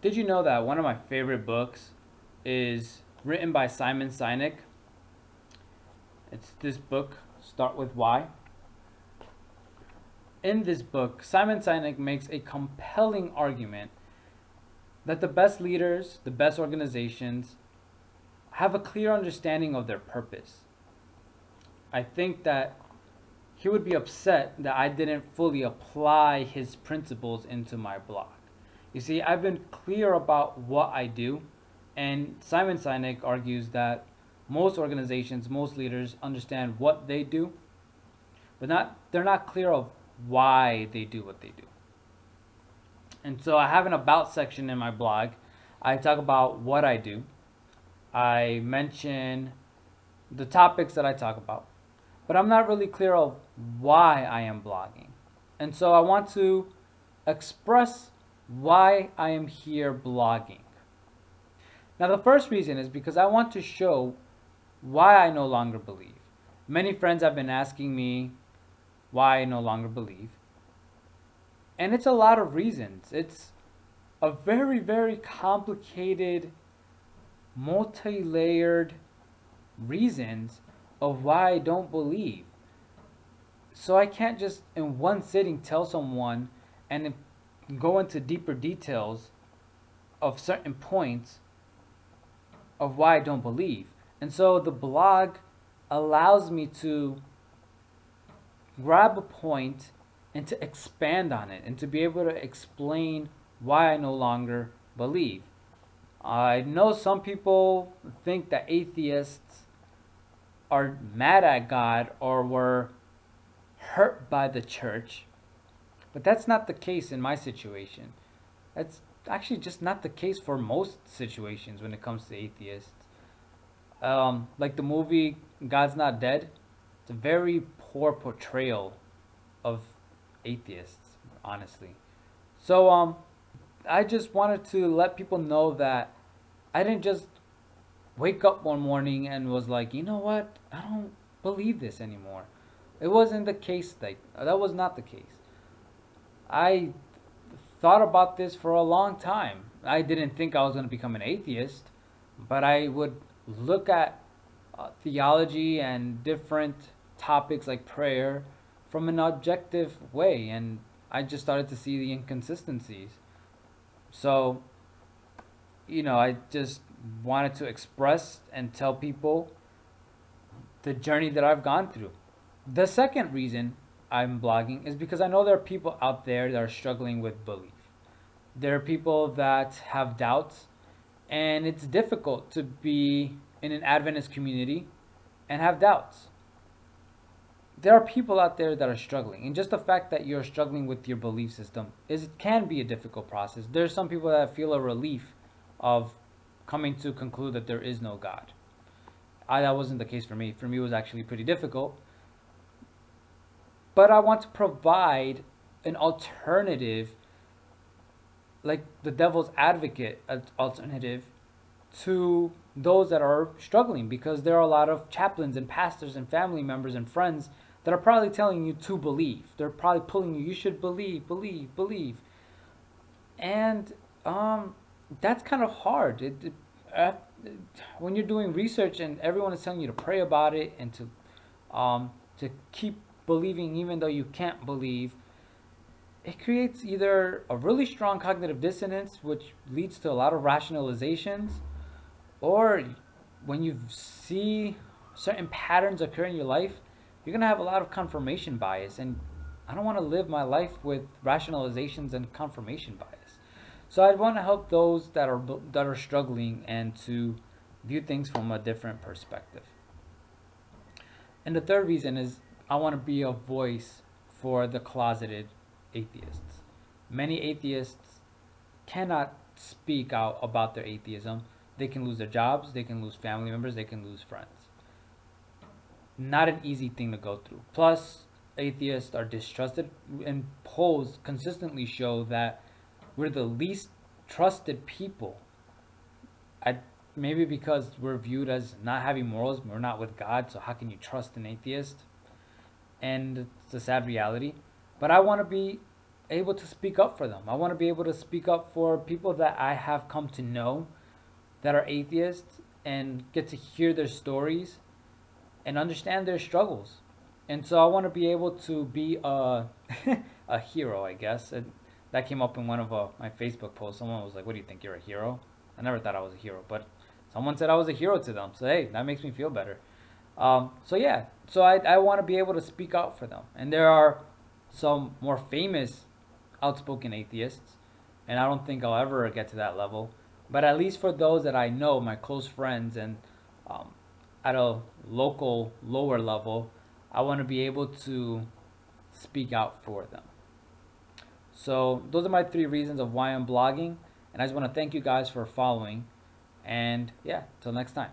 Did you know that one of my favorite books is written by Simon Sinek? It's this book, Start With Why. In this book, Simon Sinek makes a compelling argument that the best leaders, the best organizations, have a clear understanding of their purpose. I think that he would be upset that I didn't fully apply his principles into my blog. You see, I've been clear about what I do, and Simon Sinek argues that most organizations, most leaders understand what they do, but they're not clear of why they do what they do. And so I have an about section in my blog. I talk about what I do. I mention the topics that I talk about, but I'm not really clear of why I am blogging. And so I want to express why I am here blogging. Now, the first reason is because I want to show why I no longer believe. Many friends have been asking me why I no longer believe. And it's a lot of reasons. It's a very, very complicated, multi-layered reasons of why I don't believe. So I can't just in one sitting tell someone and go into deeper details of certain points of why I don't believe. And so the blog allows me to grab a point and to expand on it and to be able to explain why I no longer believe. I know some people think that atheists are mad at God or were hurt by the church, but that's not the case in my situation. That's actually just not the case for most situations when it comes to atheists. Like the movie God's Not Dead, it's a very poor portrayal of atheists, honestly. So I just wanted to let people know that I didn't just wake up one morning and was like, you know what, I don't believe this anymore. It wasn't the case. That was not the case. I thought about this for a long time. I didn't think I was going to become an atheist, but I would look at theology and different topics like prayer from an objective way, and I just started to see the inconsistencies. So, I just wanted to express and tell people the journey that I've gone through. The second reason I'm blogging is because I know there are people out there that are struggling with belief. There are people that have doubts, and it's difficult to be in an Adventist community and have doubts. There are people out there that are struggling, and just the fact that you're struggling with your belief system can be a difficult process. There's some people that feel a relief of coming to conclude that there is no God. That wasn't the case for me. For me, it was actually pretty difficult. But I want to provide an alternative, like the devil's advocate alternative, to those that are struggling, because there are a lot of chaplains and pastors and family members and friends that are probably telling you to believe. They're probably pulling you should believe, believe, believe. And that's kind of hard. When you're doing research and everyone is telling you to pray about it and to keep believing even though you can't believe, it creates either a really strong cognitive dissonance, which leads to a lot of rationalizations, or when you see certain patterns occur in your life, you're going to have a lot of confirmation bias. And I don't want to live my life with rationalizations and confirmation bias. So I want to help those that are struggling and to view things from a different perspective. And the third reason is I want to be a voice for the closeted atheists. Many atheists cannot speak out about their atheism. They can lose their jobs, they can lose family members, they can lose friends. Not an easy thing to go through. Plus, atheists are distrusted, and polls consistently show that we're the least trusted people. Maybe because we're viewed as not having morals, we're not with God, so how can you trust an atheist? And it's a sad reality. But I want to be able to speak up for them. I want to be able to speak up for people that I have come to know that are atheists and get to hear their stories and understand their struggles. And so I want to be able to be a a hero, I guess. And that came up in one of my Facebook posts. Someone was like, "What do you think? You're a hero?" I never thought I was a hero, but someone said I was a hero to them. So hey, that makes me feel better. So yeah, so I want to be able to speak out for them. And there are some more famous outspoken atheists, and I don't think I'll ever get to that level. But at least for those that I know, my close friends, and um, at a local lower level, I want to be able to speak out for them. So those are my 3 reasons of why I'm blogging, and I just want to thank you guys for following. And yeah, till next time.